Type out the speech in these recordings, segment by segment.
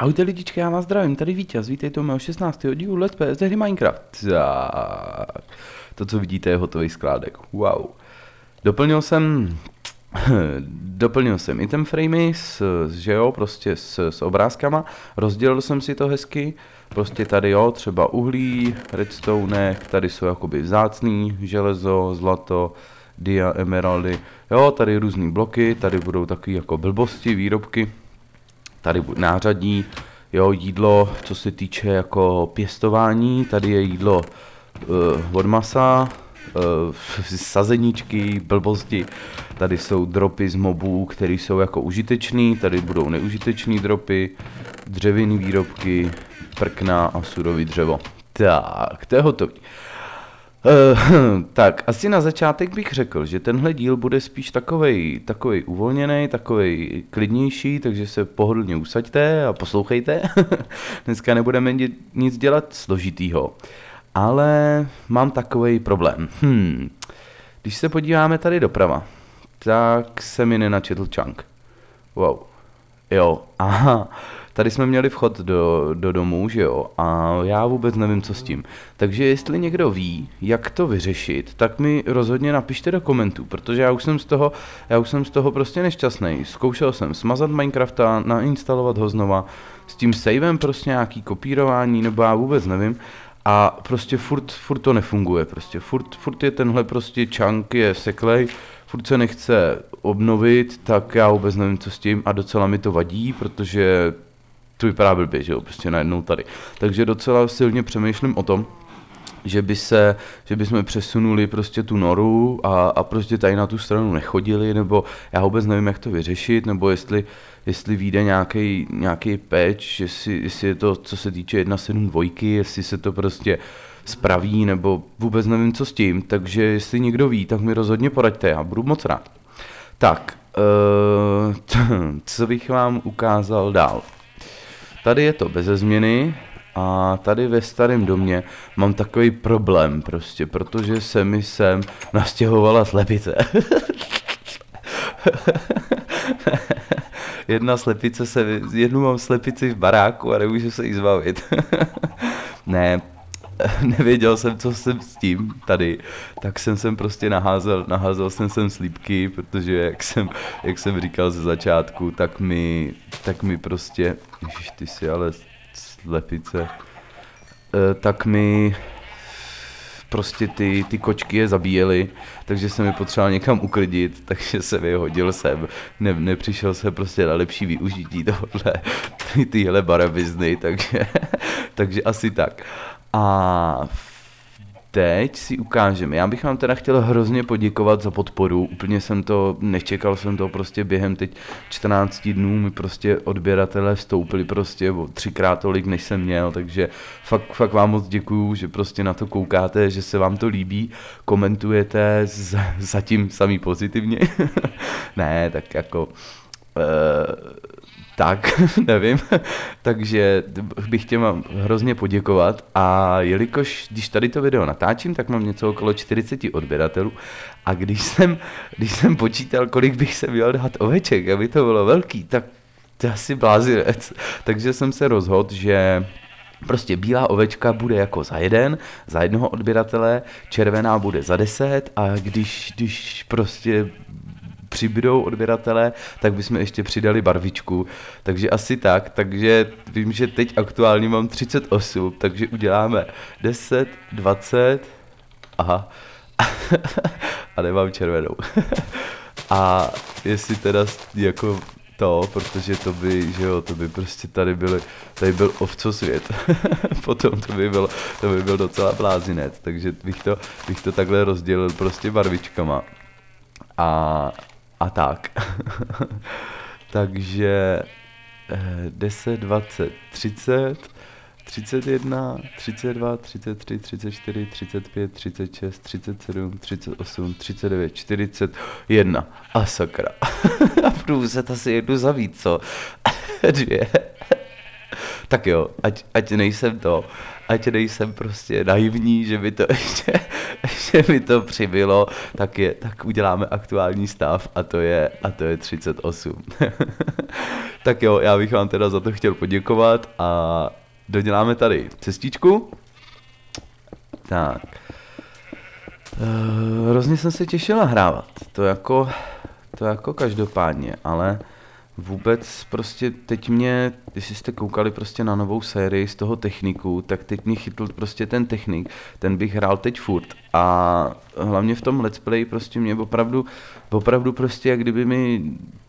Ahojte lidičky, já vás zdravím, tady Vítěz, vítejte u mého 16. dílu Let's Play ze hry Minecraft. Tak, to, co vidíte, je hotový skládek. Wow. Doplnil jsem item framey s obrázkama, rozdělil jsem si to hezky, prostě tady jo, třeba uhlí, redstone, tady jsou jakoby vzácný, železo, zlato, dia, emeraldy, jo, tady různý bloky, tady budou takový jako blbosti, výrobky. Tady nářadí, jo, jídlo, co se týče jako pěstování, tady je jídlo od masa, sazeničky, blbosti, tady jsou dropy z mobů, které jsou jako užitečný, tady budou neužitečný dropy, dřevěný výrobky, prkna a surový dřevo. Tak, to je hotový. Tak, asi na začátek bych řekl, že tenhle díl bude spíš takovej uvolněný, takovej klidnější, takže se pohodlně usaďte a poslouchejte. Dneska nebudeme nic dělat složitýho, ale mám takovej problém. Když se podíváme tady doprava, tak se mi nenačetl chunk. Wow. Jo, aha. Tady jsme měli vchod do domu, že jo, a já vůbec nevím, co s tím. Takže jestli někdo ví, jak to vyřešit, tak mi rozhodně napište do komentů, protože já už jsem z toho prostě nešťastný. Zkoušel jsem smazat Minecrafta, nainstalovat ho znova, s tím savem prostě nějaký kopírování, nebo já vůbec nevím. A prostě furt to nefunguje, prostě furt je tenhle prostě chunk je seklej, furt se nechce obnovit, tak já vůbec nevím, co s tím a docela mi to vadí, protože to vypadá blbě, že jo, prostě najednou tady. Takže docela silně přemýšlím o tom, že bychom přesunuli prostě tu noru a prostě tady na tu stranu nechodili, nebo já vůbec nevím, jak to vyřešit, nebo jestli vyjde nějaký patch, jestli je to, co se týče 1.7.2, jestli se to prostě spraví, nebo vůbec nevím, co s tím, takže jestli někdo ví, tak mi rozhodně poraďte, já budu moc rád. Tak, co bych vám ukázal dál. Tady je to beze změny a tady ve starém domě mám takový problém prostě, protože se mi sem nastěhovala slepice. Jednu mám slepici v baráku a nemůžu se jí zbavit. Ne, nevěděl jsem, co jsem s tím tady, tak jsem sem prostě naházel jsem sem slípky, protože jak jsem říkal ze začátku, tak mi prostě, ježiš, ty si ale slepice, tak mi prostě ty kočky je zabíjely, takže jsem je potřeboval někam uklidit, takže jsem je hodil sem, nepřišel jsem prostě na lepší využití tyhle barabizny, takže asi tak. A teď si ukážeme. Já bych vám teda chtěl hrozně poděkovat za podporu. Úplně nečekal jsem to prostě během teď 14 dnů mi prostě odběratelé vstoupili prostě o 3x tolik, než jsem měl, takže fakt vám moc děkuju, že prostě na to koukáte, že se vám to líbí, komentujete zatím samý pozitivně. Ne, tak jako... Tak, nevím, takže bych chtěl vám hrozně poděkovat a jelikož, když tady to video natáčím, tak mám něco okolo 40 odběratelů a když jsem počítal, kolik bych se měl dát oveček, aby to bylo velký, tak to je asi blázinec, takže jsem se rozhodl, že prostě bílá ovečka bude jako za jednoho odběratele, červená bude za 10 a když prostě přibydou odběratele, tak bychom ještě přidali barvičku, takže asi tak, takže vím, že teď aktuálně mám 38, takže uděláme 10, 20, aha, a nemám červenou. A jestli teda jako to, protože to by prostě tady byl ovcosvět, potom to by byl docela blázinec, takže bych to takhle rozdělil prostě barvičkama. A tak. Takže 10, 20, 30, 31, 32, 33, 34, 35, 36, 37, 38, 39, 41. A sakra. A budu se asi jednu zabít, co? 2. Tak ať nejsem prostě naivní, že by to ještě že mi to přibylo, tak uděláme aktuální stav a to je 38. Tak jo, já bych vám teda za to chtěl poděkovat a doděláme tady cestičku. Tak. Hrozně jsem se těšil nahrávat, to jako každopádně, ale vůbec prostě teď mě, když jste koukali prostě na novou sérii z toho Techniku, tak teď mě chytl prostě ten Technik, ten bych hrál teď furt a hlavně v tom let's play prostě mě opravdu prostě jak kdyby mi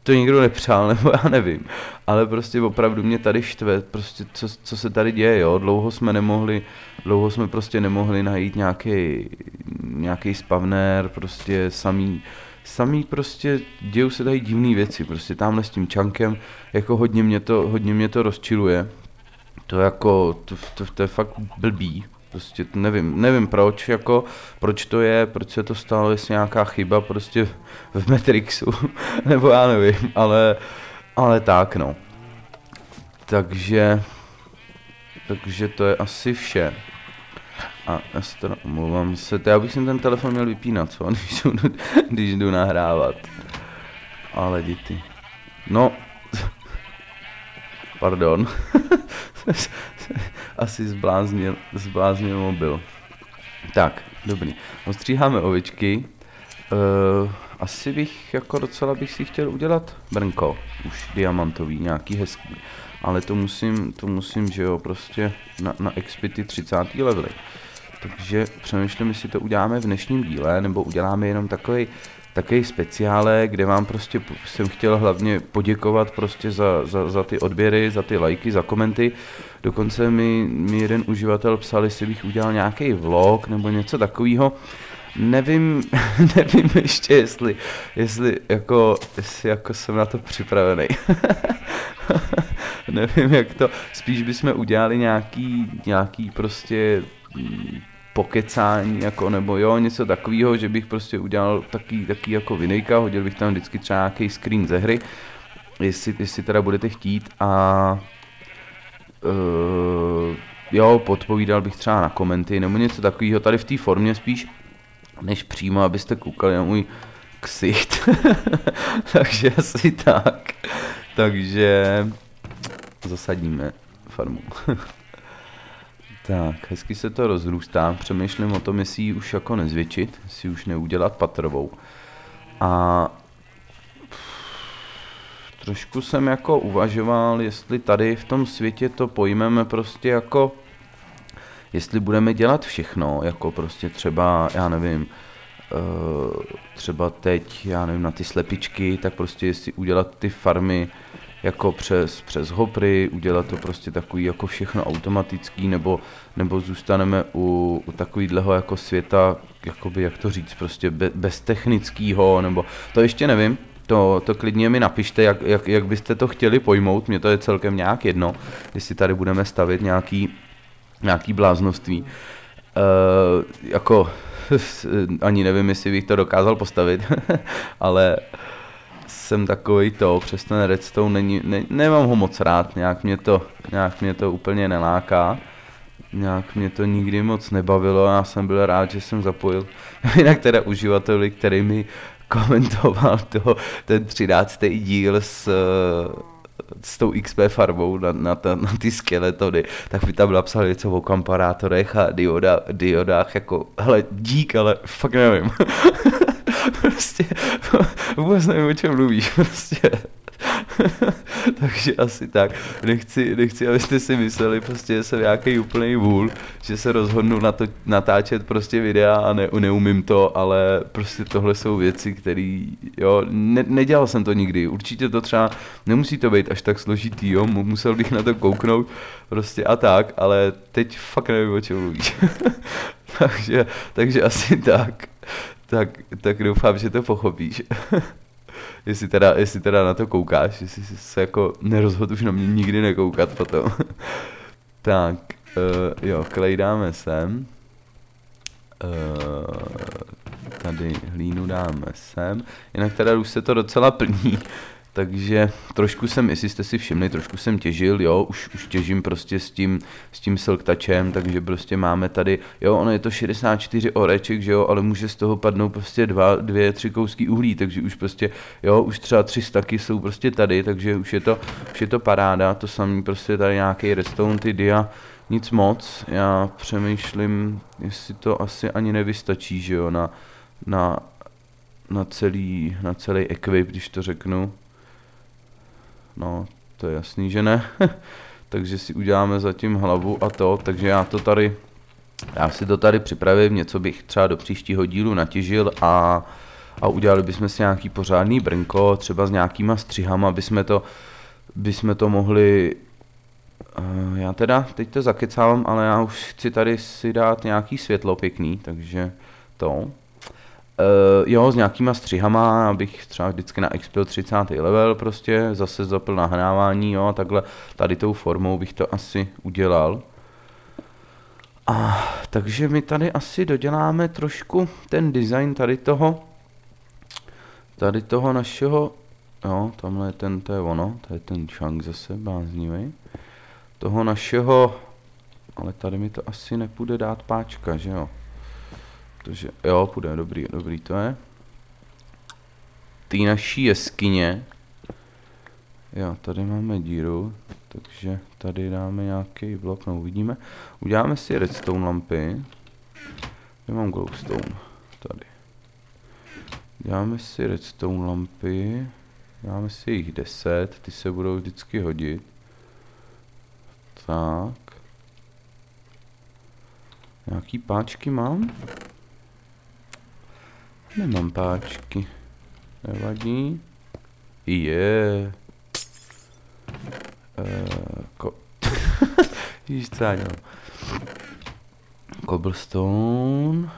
to někdo nepřál, nebo já nevím, ale prostě opravdu mě tady štve, prostě co se tady děje, jo, dlouho jsme prostě nemohli najít nějaký spawner, prostě samý prostě dějou se tady divné věci, prostě tamhle s tím čankem, jako hodně mě to rozčiluje, to je fakt blbý, prostě nevím proč to je, proč se to stalo, jestli nějaká chyba prostě v Matrixu, nebo já nevím, ale tak no, takže to je asi vše. A já se teda omlouvám se, já bych si ten telefon měl vypínat, co? Když jdu nahrávat. Ale děti. No. Pardon. Asi zbláznil mobil. Tak, dobrý. Ostříháme ovečky. Asi docela bych si chtěl udělat brnko. Už diamantový, nějaký hezký. Ale to musím, že jo, prostě na expity 30. levely. Takže přemýšlím, jestli to uděláme v dnešním díle, nebo uděláme jenom takový speciále, kde vám prostě jsem chtěl hlavně poděkovat prostě za ty odběry, za ty lajky, za komenty. Dokonce mi jeden uživatel psal, jestli bych udělal nějaký vlog nebo něco takového. Nevím ještě, jestli jsem na to připravený. Nevím, jak to, spíš bychom udělali nějaký prostě pokecání, jako, nebo jo, něco takového, že bych prostě udělal taky jako vinejka, hodil bych tam vždycky třeba nějaký screen ze hry, jestli teda budete chtít a jo, podpovídal bych třeba na komenty, nebo něco takového tady v té formě spíš, než přímo, abyste koukali na můj ksicht. Takže asi tak. Takže zasadíme farmu. Tak, hezky se to rozrůstá, přemýšlím o tom, jestli ji už jako nezvětšit, jestli už neudělat patrovou. A trošku jsem jako uvažoval, jestli tady v tom světě to pojmeme prostě jako, jestli budeme dělat všechno, jako prostě třeba, já nevím, třeba teď, já nevím, na ty slepičky, tak prostě jestli udělat ty farmy jako přes hopry, udělat to prostě takový jako všechno automatický, nebo zůstaneme u takovýhleho jako světa, jakoby, jak to říct, prostě bez technického, nebo to ještě nevím, to klidně mi napište, jak byste to chtěli pojmout, mně to je celkem nějak jedno, jestli tady budeme stavět nějaký bláznoství, jako ani nevím, jestli bych to dokázal postavit, ale jsem takovej přes ten redstone nemám ho moc rád, nějak mě to úplně neláká, nějak mě to nikdy moc nebavilo, já jsem byl rád, že jsem zapojil, jinak teda uživateli, který mi komentoval ten 13. díl s tou XP farbou na ty skeletony, tak mi tam napsal něco o komparátorech a diodách, jako, hele, dík, ale fakt nevím. Prostě vůbec nevím, o čem mluvíš, prostě. Takže asi tak. Nechci, abyste si mysleli, prostě, že jsem nějaký úplný vůl, že se rozhodnu natáčet prostě videa a neumím to, ale prostě tohle jsou věci, které, jo, nedělal jsem to nikdy. Určitě to třeba, nemusí to být až tak složitý, jo, musel bych na to kouknout prostě a tak, ale teď fakt nevím, o čem mluvíš. takže asi tak. Tak doufám, že to pochopíš. jestli teda na to koukáš, jestli se jako nerozhodl už na mě nikdy nekoukat potom. Tak, jo, klej dáme sem. Tady hlínu dáme sem. Jinak teda už se to docela plní. Takže trošku jsem, jestli jste si všimli, trošku jsem těžil, jo, už těžím prostě s tím silk touchem, takže prostě máme tady, jo, ono je to 64 oreček, že jo, ale může z toho padnout prostě 2, 3 kousky uhlí, takže už prostě, jo, už třeba 3 staky jsou prostě tady, takže už je to paráda, to samý prostě tady nějaký redstone, ty dia, nic moc, já přemýšlím, jestli to asi ani nevystačí, že jo, na celý equip, když to řeknu. No, to je jasný, že ne. Takže si uděláme zatím hlavu a to, takže já si to tady připravím, něco bych třeba do příštího dílu natěžil a udělali bychom si nějaký pořádný brnko, třeba s nějakýma střihama, bychom to mohli, já teda teď to zakecávám, ale já už chci tady si dát nějaký světlo pěkný, takže to. Jo, s nějakýma střihama, abych třeba vždycky naexpil 30. level prostě, zase zapl nahrávání, jo, takhle tady tou formou bych to asi udělal. A takže my tady asi doděláme trošku ten design tady toho našeho, jo, tamhle to je ono, to je ten chunk zase, bláznivý. Toho našeho, ale tady mi to asi nepůjde dát páčka, že jo. Takže, jo, půjde, dobrý to je. Ty naší jeskyně. Jo, tady máme díru, takže tady dáme nějaký blok, no uvidíme. Uděláme si redstone lampy. Kde mám glowstone? Tady. Dáme si redstone lampy. Dáme si jich 10, ty se budou vždycky hodit. Tak. Nějaký páčky mám? Nemám páčky. Nevadí. Je. Víš co, jo. Cobblestone.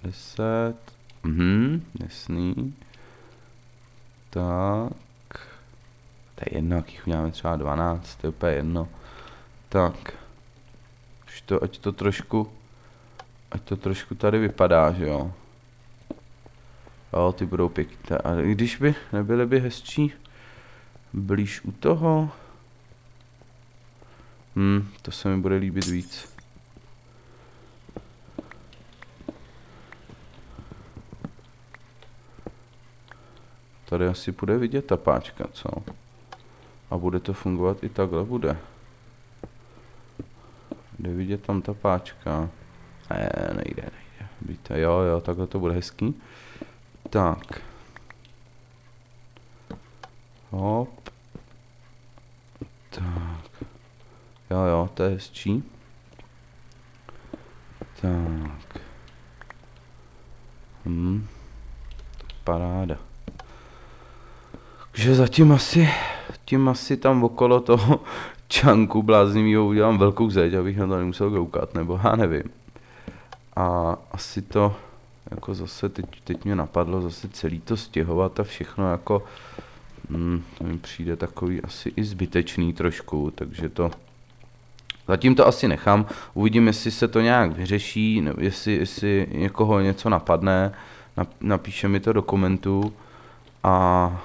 10. Jasný. Tak. To je jedno, jakých uděláme třeba 12, to je úplně jedno. Tak. Už to, ať to trošku tady vypadá, že jo. Jo, ty budou pěkné. A když by nebyly by hezčí blíž u toho. To se mi bude líbit víc. Tady asi bude vidět ta páčka, co? A bude to fungovat i takhle, bude. Jde vidět tam ta páčka. Ne, nejde. Víte, jo, takhle to bude hezký. Tak. Hop. Tak. Jo, to je hezčí. Tak. Paráda. Takže zatím asi tam okolo toho čanku bláznivýho udělám velkou zeď, abych na to nemusel koukat, nebo já nevím. A asi to, jako zase teď mě napadlo zase celý to stěhovat a všechno jako, to mi přijde takový asi i zbytečný trošku, takže to, zatím to asi nechám, uvidím, jestli se to nějak vyřeší, nebo jestli někoho něco napadne, napíše mi to do komentů a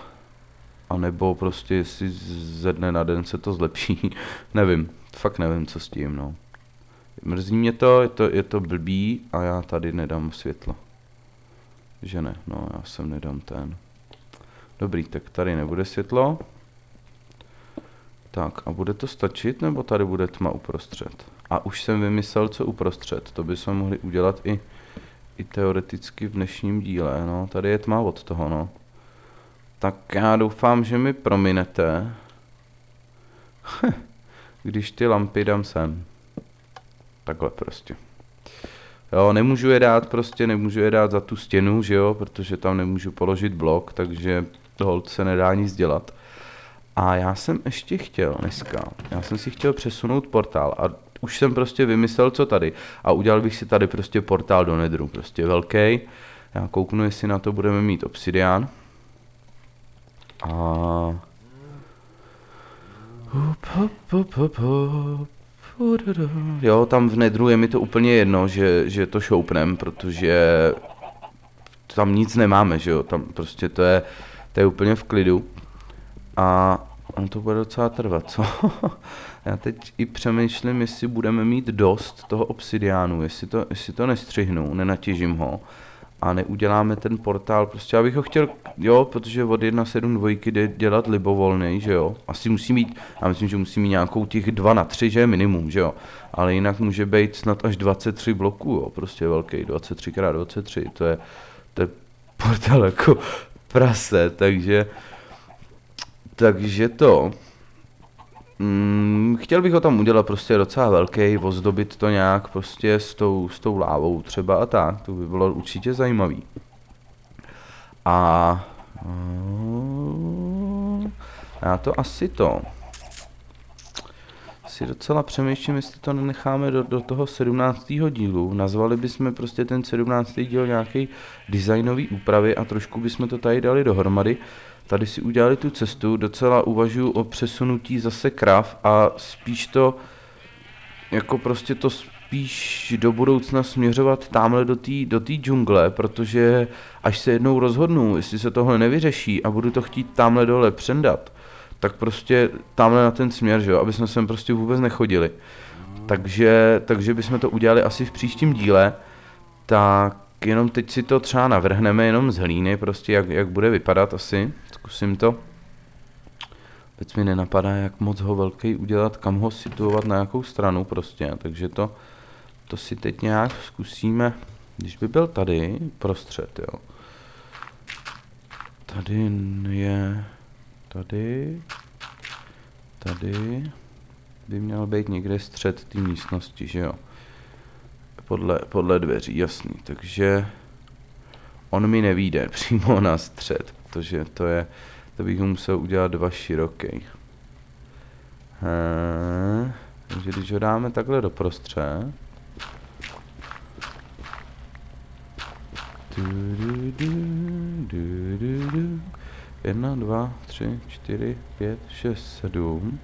nebo prostě jestli ze dne na den se to zlepší, nevím, fakt nevím, co s tím, no. Mrzí mě to, je to blbý a já tady nedám světlo. Že ne, no já sem nedám ten. Dobrý, tak tady nebude světlo. Tak a bude to stačit, nebo tady bude tma uprostřed? A už jsem vymyslel, co uprostřed, to bychom mohli udělat i teoreticky v dnešním díle, no. Tady je tma od toho, no. Tak já doufám, že mi prominete, když ty lampy dám sem. Takhle prostě. Jo, nemůžu je dát za tu stěnu, že jo, protože tam nemůžu položit blok, takže holt se nedá nic dělat. A já jsem ještě chtěl dneska, já jsem si chtěl přesunout portál a už jsem prostě vymyslel, co tady. A udělal bych si tady prostě portál do Netheru, prostě velký. Já kouknu, jestli na to budeme mít obsidian. A... Jo, tam v Netheru je mi to úplně jedno, že to šoupnem, protože tam nic nemáme, že jo, tam prostě to je to je úplně v klidu. A on to bude docela trvat, co? Já teď i přemýšlím, jestli budeme mít dost toho obsidiánu, jestli to nestřihnu, nenatěžím ho a neuděláme ten portál, prostě já bych ho chtěl, jo, protože od 1.7.2 jde dělat libovolnej, že jo, asi musí mít, já myslím, že musí mít nějakou těch 2x3, že je minimum, že jo, ale jinak může být snad až 23 bloků, jo, prostě velký, 23x23, to je portál jako prase, takže chtěl bych ho tam udělat prostě docela velký, ozdobit to nějak prostě s tou lávou třeba a tak, to by bylo určitě zajímavý. A já to asi si docela přemýšlím, jestli to nenecháme do toho 17. dílu. Nazvali bychom prostě ten 17. díl nějaký designový úpravy a trošku bychom to tady dali dohromady. Tady si udělali tu cestu, docela uvažuji o přesunutí zase krav a spíš to, jako prostě to spíš do budoucna směřovat tamhle do té džungle, protože až se jednou rozhodnu, jestli se tohle nevyřeší a budu to chtít tamhle dole přendat, tak prostě tamhle na ten směr, že jo, aby jsme sem prostě vůbec nechodili. Takže bychom to udělali asi v příštím díle, tak jenom teď si to třeba navrhneme jenom z hlíny, prostě jak bude vypadat asi, zkusím to. Teď mi nenapadá, jak moc ho velký udělat, kam ho situovat, na jakou stranu prostě, takže to si teď nějak zkusíme, když by byl tady prostřed, jo. Tady je, tady by měl být někde střed té místnosti, že jo. Podle dveří, jasný, takže on mi nevyjde přímo na střed, protože to bych musel udělat 2 široký. Takže když ho dáme takhle doprostřed, 1, 2, 3, 4, 5, 6, 7.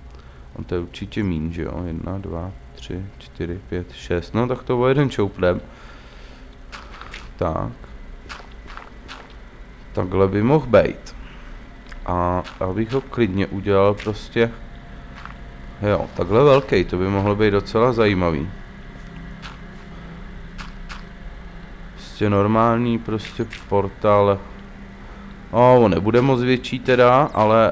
On to je určitě míň, že jo? 1, 2, 3, 4, 5, 6. No tak to o jeden čouplem. Tak. Takhle by mohl být. A abych ho klidně udělal prostě. Jo, takhle velký, to by mohlo být docela zajímavý. Prostě normální prostě portál. On nebude moc větší teda,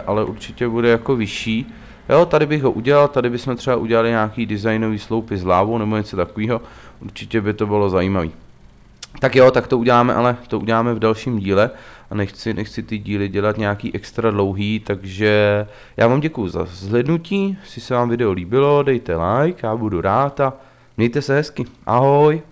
ale určitě bude jako vyšší. Jo, tady bych ho udělal, tady bychom třeba udělali nějaký designový sloupy s lávou nebo něco takového. Určitě by to bylo zajímavý. Tak jo, tak to uděláme, ale to uděláme v dalším díle a nechci ty díly dělat nějaký extra dlouhý, takže já vám děkuju za zhlédnutí, jestli se vám video líbilo, dejte like, já budu rád a mějte se hezky, ahoj.